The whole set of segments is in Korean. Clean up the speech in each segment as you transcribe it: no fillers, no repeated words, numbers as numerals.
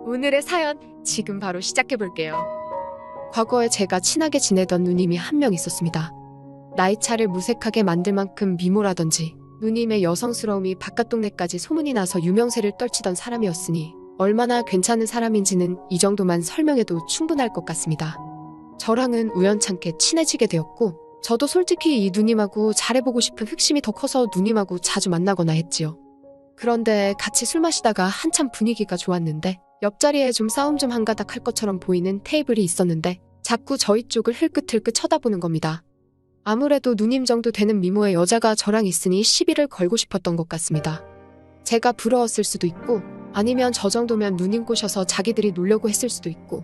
오늘의 사연 지금 바로 시작해볼게요. 과거에 제가 친하게 지내던 누님이 한 명 있었습니다. 나이 차를 무색하게 만들 만큼 미모라든지 누님의 여성스러움이 바깥 동네까지 소문이 나서 유명세를 떨치던 사람이었으니 얼마나 괜찮은 사람인지는 이 정도만 설명해도 충분할 것 같습니다. 저랑은 우연찮게 친해지게 되었고 저도 솔직히 이 누님하고 잘해보고 싶은 흑심이 더 커서 누님하고 자주 만나거나 했지요. 그런데 같이 술 마시다가 한참 분위기가 좋았는데 옆자리에 좀 싸움 좀 한가닥 할 것처럼 보이는 테이블이 있었는데 자꾸 저희 쪽을 흘끗흘끗 쳐다보는 겁니다. 아무래도 누님 정도 되는 미모의 여자가 저랑 있으니 시비를 걸고 싶었던 것 같습니다. 제가 부러웠을 수도 있고 아니면 저 정도면 누님 꼬셔서 자기들이 놀려고 했을 수도 있고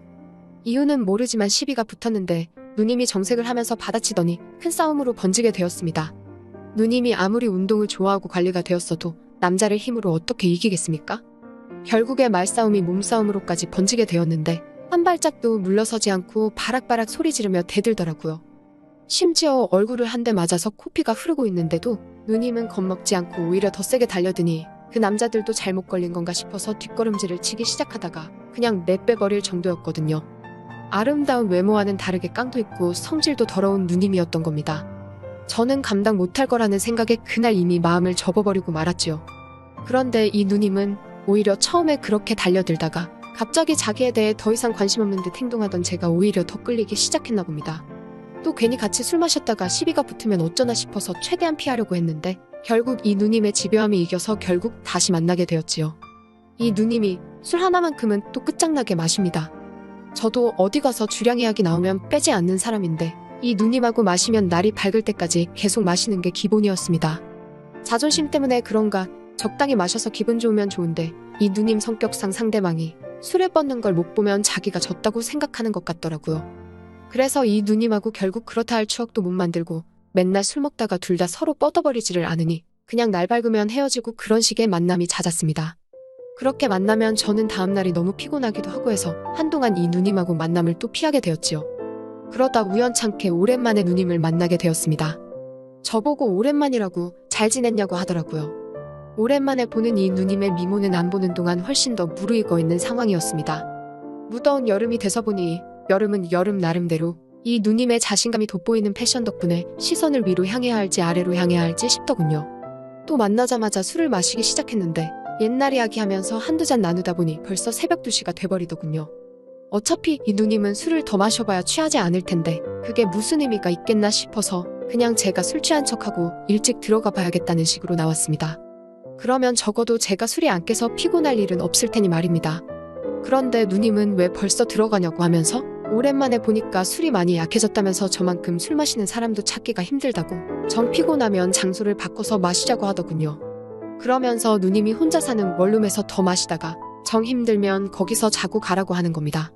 이유는 모르지만 시비가 붙었는데 누님이 정색을 하면서 받아치더니 큰 싸움으로 번지게 되었습니다. 누님이 아무리 운동을 좋아하고 관리가 되었어도 남자를 힘으로 어떻게 이기겠습니까? 결국에 말싸움이 몸싸움으로까지 번지게 되었는데 한 발짝도 물러서지 않고 바락바락 소리 지르며 대들더라고요. 심지어 얼굴을 한 대 맞아서 코피가 흐르고 있는데도 누님은 겁먹지 않고 오히려 더 세게 달려드니 그 남자들도 잘못 걸린 건가 싶어서 뒷걸음질을 치기 시작하다가 그냥 내빼버릴 정도였거든요. 아름다운 외모와는 다르게 깡도 있고 성질도 더러운 누님이었던 겁니다. 저는 감당 못할 거라는 생각에 그날 이미 마음을 접어버리고 말았지요. 그런데 이 누님은 오히려 처음에 그렇게 달려들다가 갑자기 자기에 대해 더 이상 관심 없는 듯 행동하던 제가 오히려 더 끌리기 시작했나 봅니다. 또 괜히 같이 술 마셨다가 시비가 붙으면 어쩌나 싶어서 최대한 피하려고 했는데 결국 이 누님의 집요함이 이겨서 결국 다시 만나게 되었지요. 이 누님이 술 하나만큼은 또 끝장나게 마십니다. 저도 어디 가서 주량 이야기 나오면 빼지 않는 사람인데 이 누님하고 마시면 날이 밝을 때까지 계속 마시는 게 기본이었습니다. 자존심 때문에 그런가 적당히 마셔서 기분 좋으면 좋은데 이 누님 성격상 상대방이 술에 뻗는 걸 못 보면 자기가 졌다고 생각하는 것 같더라고요. 그래서 이 누님하고 결국 그렇다 할 추억도 못 만들고 맨날 술 먹다가 둘 다 서로 뻗어버리지를 않으니 그냥 날 밝으면 헤어지고 그런 식의 만남이 잦았습니다. 그렇게 만나면 저는 다음날이 너무 피곤하기도 하고 해서 한동안 이 누님하고 만남을 또 피하게 되었지요. 그러다 우연찮게 오랜만에 누님을 만나게 되었습니다. 저보고 오랜만이라고 잘 지냈냐고 하더라고요. 오랜만에 보는 이 누님의 미모는 안 보는 동안 훨씬 더 무르익어 있는 상황이었습니다. 무더운 여름이 돼서 보니 여름은 여름 나름대로 이 누님의 자신감이 돋보이는 패션 덕분에 시선을 위로 향해야 할지 아래로 향해야 할지 싶더군요. 또 만나자마자 술을 마시기 시작했는데 옛날 이야기하면서 한두 잔 나누다 보니 벌써 새벽 2시가 돼버리더군요. 어차피 이 누님은 술을 더 마셔봐야 취하지 않을 텐데 그게 무슨 의미가 있겠나 싶어서 그냥 제가 술 취한 척하고 일찍 들어가 봐야겠다는 식으로 나왔습니다. 그러면 적어도 제가 술이 안 깨서 피곤할 일은 없을 테니 말입니다. 그런데 누님은 왜 벌써 들어가냐고 하면서 오랜만에 보니까 술이 많이 약해졌다면서 저만큼 술 마시는 사람도 찾기가 힘들다고 정 피곤하면 장소를 바꿔서 마시자고 하더군요. 그러면서 누님이 혼자 사는 원룸에서 더 마시다가 정 힘들면 거기서 자고 가라고 하는 겁니다.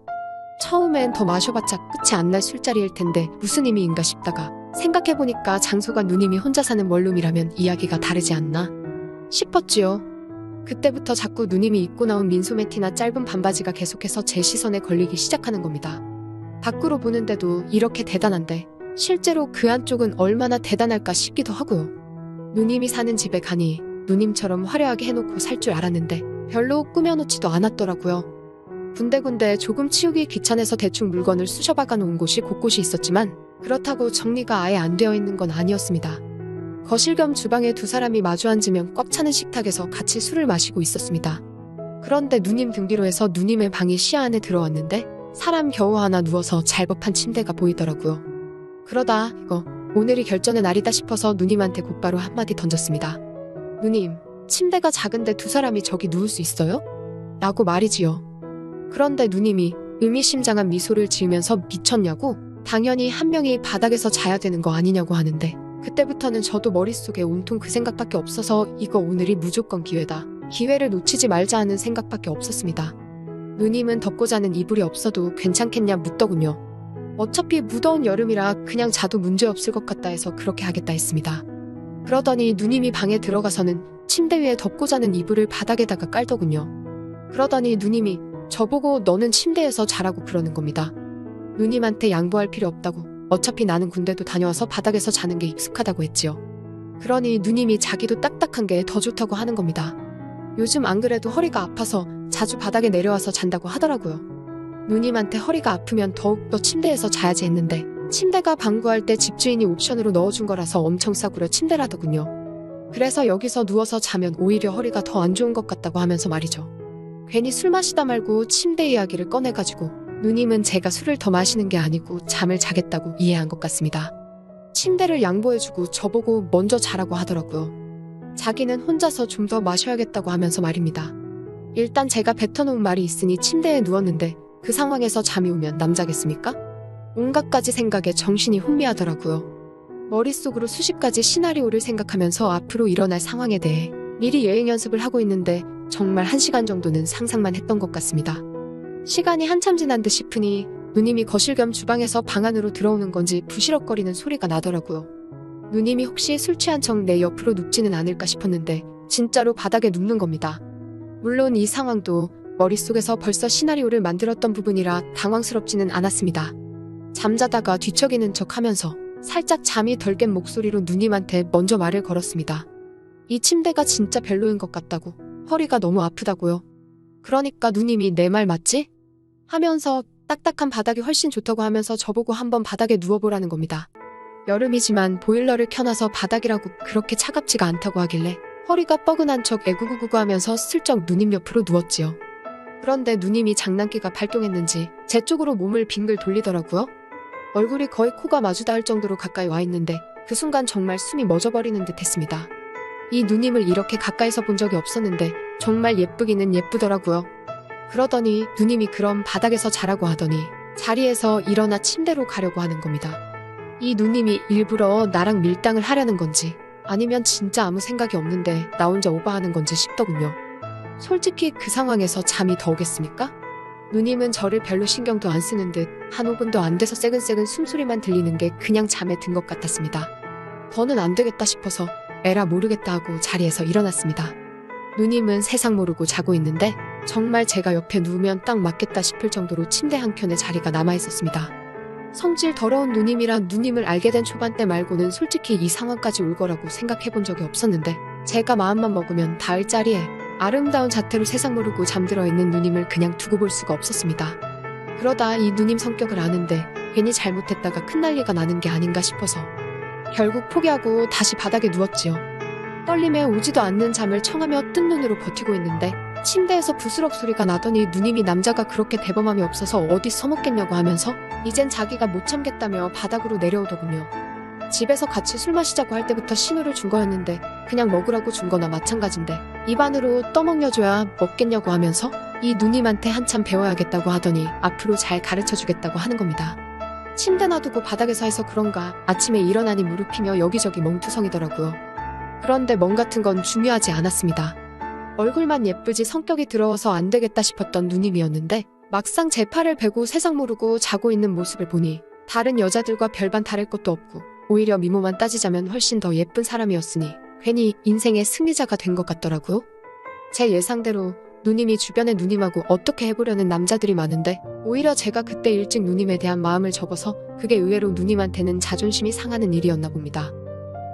처음엔 더 마셔봤자 끝이 안 날 술자리일 텐데 무슨 의미인가 싶다가 생각해보니까 장소가 누님이 혼자 사는 원룸이라면 이야기가 다르지 않나 싶었지요. 그때부터 자꾸 누님이 입고 나온 민소매티나 짧은 반바지가 계속해서 제 시선에 걸리기 시작하는 겁니다. 밖으로 보는데도 이렇게 대단한데 실제로 그 안쪽은 얼마나 대단할까 싶기도 하고요. 누님이 사는 집에 가니 누님처럼 화려하게 해놓고 살 줄 알았는데 별로 꾸며놓지도 않았더라고요. 군데군데 조금 치우기 귀찮아서 대충 물건을 쑤셔박아 놓은 곳이 곳곳이 있었지만 그렇다고 정리가 아예 안 되어 있는 건 아니었습니다. 거실 겸 주방에 두 사람이 마주 앉으면 꽉 차는 식탁에서 같이 술을 마시고 있었습니다. 그런데 누님 등 뒤로 해서 누님의 방이 시야 안에 들어왔는데 사람 겨우 하나 누워서 잘 법한 침대가 보이더라고요. 그러다 이거 오늘이 결전의 날이다 싶어서 누님한테 곧바로 한마디 던졌습니다. 누님, 침대가 작은데 두 사람이 저기 누울 수 있어요? 라고 말이지요. 그런데 누님이 의미심장한 미소를 지으면서 미쳤냐고 당연히 한 명이 바닥에서 자야 되는 거 아니냐고 하는데 그때부터는 저도 머릿속에 온통 그 생각밖에 없어서 이거 오늘이 무조건 기회다. 기회를 놓치지 말자 하는 생각밖에 없었습니다. 누님은 덮고 자는 이불이 없어도 괜찮겠냐 묻더군요. 어차피 무더운 여름이라 그냥 자도 문제없을 것 같다 해서 그렇게 하겠다 했습니다. 그러더니 누님이 방에 들어가서는 침대 위에 덮고 자는 이불을 바닥에다가 깔더군요. 그러더니 누님이 저보고 너는 침대에서 자라고 그러는 겁니다. 누님한테 양보할 필요 없다고 어차피 나는 군대도 다녀와서 바닥에서 자는 게 익숙하다고 했지요. 그러니 누님이 자기도 딱딱한 게 더 좋다고 하는 겁니다. 요즘 안 그래도 허리가 아파서 자주 바닥에 내려와서 잔다고 하더라고요. 누님한테 허리가 아프면 더욱더 침대에서 자야지 했는데 침대가 방구할 때 집주인이 옵션으로 넣어준 거라서 엄청 싸구려 침대라더군요. 그래서 여기서 누워서 자면 오히려 허리가 더 안 좋은 것 같다고 하면서 말이죠. 괜히 술 마시다 말고 침대 이야기를 꺼내가지고 누님은 제가 술을 더 마시는 게 아니고 잠을 자겠다고 이해한 것 같습니다. 침대를 양보해주고 저보고 먼저 자라고 하더라고요. 자기는 혼자서 좀 더 마셔야겠다고 하면서 말입니다. 일단 제가 뱉어놓은 말이 있으니 침대에 누웠는데 그 상황에서 잠이 오면 남자겠습니까? 온갖 가지 생각에 정신이 혼미하더라고요. 머릿속으로 수십 가지 시나리오를 생각하면서 앞으로 일어날 상황에 대해 미리 예행 연습을 하고 있는데 정말 1시간 정도는 상상만 했던 것 같습니다. 시간이 한참 지난 듯 싶으니 누님이 거실 겸 주방에서 방 안으로 들어오는 건지 부시럭거리는 소리가 나더라고요. 누님이 혹시 술 취한 척 내 옆으로 눕지는 않을까 싶었는데 진짜로 바닥에 눕는 겁니다. 물론 이 상황도 머릿속에서 벌써 시나리오를 만들었던 부분이라 당황스럽지는 않았습니다. 잠자다가 뒤척이는 척 하면서 살짝 잠이 덜 깬 목소리로 누님한테 먼저 말을 걸었습니다. 이 침대가 진짜 별로인 것 같다고. 허리가 너무 아프다고요. 그러니까 누님이 내 말 맞지? 하면서 딱딱한 바닥이 훨씬 좋다고 하면서 저보고 한번 바닥에 누워보라는 겁니다. 여름이지만 보일러를 켜놔서 바닥이라고 그렇게 차갑지가 않다고 하길래 허리가 뻐근한 척 애구구구구 하면서 슬쩍 누님 옆으로 누웠지요. 그런데 누님이 장난기가 발동했는지 제 쪽으로 몸을 빙글 돌리더라고요. 얼굴이 거의 코가 마주 닿을 정도로 가까이 와 있는데 그 순간 정말 숨이 멎어버리는 듯 했습니다. 이 누님을 이렇게 가까이서 본 적이 없었는데 정말 예쁘기는 예쁘더라고요. 그러더니 누님이 그럼 바닥에서 자라고 하더니 자리에서 일어나 침대로 가려고 하는 겁니다. 이 누님이 일부러 나랑 밀당을 하려는 건지 아니면 진짜 아무 생각이 없는데 나 혼자 오버하는 건지 싶더군요. 솔직히 그 상황에서 잠이 더 오겠습니까? 누님은 저를 별로 신경도 안 쓰는 듯 한 5분도 안 돼서 새근새근 숨소리만 들리는 게 그냥 잠에 든 것 같았습니다. 더는 안 되겠다 싶어서 에라 모르겠다 하고 자리에서 일어났습니다. 누님은 세상 모르고 자고 있는데 정말 제가 옆에 누우면 딱 맞겠다 싶을 정도로 침대 한켠에 자리가 남아있었습니다. 성질 더러운 누님이라 누님을 알게 된 초반 때 말고는 솔직히 이 상황까지 올 거라고 생각해본 적이 없었는데 제가 마음만 먹으면 닿을 자리에 아름다운 자태로 세상 모르고 잠들어 있는 누님을 그냥 두고 볼 수가 없었습니다. 그러다 이 누님 성격을 아는데 괜히 잘못했다가 큰 난리가 나는 게 아닌가 싶어서 결국 포기하고 다시 바닥에 누웠지요. 떨림에 오지도 않는 잠을 청하며 뜬 눈으로 버티고 있는데 침대에서 부스럭 소리가 나더니 누님이 남자가 그렇게 대범함이 없어서 어디 써먹겠냐고 하면서 이젠 자기가 못 참겠다며 바닥으로 내려오더군요. 집에서 같이 술 마시자고 할 때부터 신호를 준 거였는데 그냥 먹으라고 준 거나 마찬가지인데 입 안으로 떠먹여줘야 먹겠냐고 하면서 이 누님한테 한참 배워야겠다고 하더니 앞으로 잘 가르쳐주겠다고 하는 겁니다. 침대 놔두고 바닥에서 해서 그런가 아침에 일어나니 무릎이며 여기저기 멍투성이더라고요. 그런데 멍 같은 건 중요하지 않았습니다. 얼굴만 예쁘지 성격이 더러워서 안 되겠다 싶었던 누님이었는데 막상 제 팔을 베고 세상 모르고 자고 있는 모습을 보니 다른 여자들과 별반 다를 것도 없고 오히려 미모만 따지자면 훨씬 더 예쁜 사람이었으니 괜히 인생의 승리자가 된 것 같더라고요. 제 예상대로 누님이 주변에 누님하고 어떻게 해보려는 남자들이 많은데 오히려 제가 그때 일찍 누님에 대한 마음을 접어서 그게 의외로 누님한테는 자존심이 상하는 일이었나 봅니다.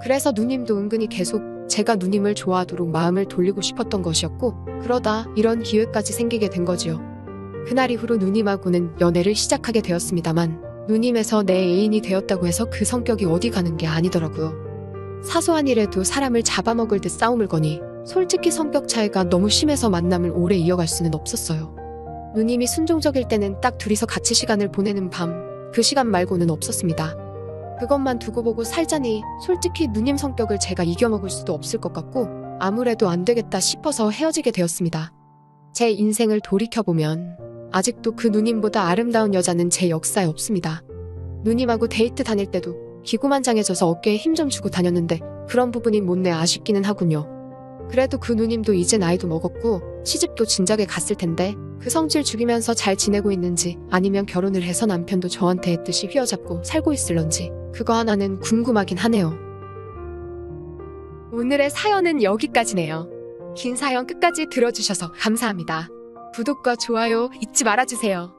그래서 누님도 은근히 계속 제가 누님을 좋아하도록 마음을 돌리고 싶었던 것이었고 그러다 이런 기회까지 생기게 된 거지요. 그날 이후로 누님하고는 연애를 시작하게 되었습니다만 누님에서 내 애인이 되었다고 해서 그 성격이 어디 가는 게 아니더라고요. 사소한 일에도 사람을 잡아먹을 듯 싸움을 거니 솔직히 성격 차이가 너무 심해서 만남을 오래 이어갈 수는 없었어요. 누님이 순종적일 때는 딱 둘이서 같이 시간을 보내는 밤, 그 시간 말고는 없었습니다. 그것만 두고 보고 살자니 솔직히 누님 성격을 제가 이겨먹을 수도 없을 것 같고 아무래도 안 되겠다 싶어서 헤어지게 되었습니다. 제 인생을 돌이켜보면 아직도 그 누님보다 아름다운 여자는 제 역사에 없습니다. 누님하고 데이트 다닐 때도 기고만장해져서 어깨에 힘 좀 주고 다녔는데 그런 부분이 못내 아쉽기는 하군요. 그래도 그 누님도 이제 나이도 먹었고 시집도 진작에 갔을 텐데 그 성질 죽이면서 잘 지내고 있는지 아니면 결혼을 해서 남편도 저한테 했듯이 휘어잡고 살고 있을런지 그거 하나는 궁금하긴 하네요. 오늘의 사연은 여기까지네요. 긴 사연 끝까지 들어주셔서 감사합니다. 구독과 좋아요 잊지 말아주세요.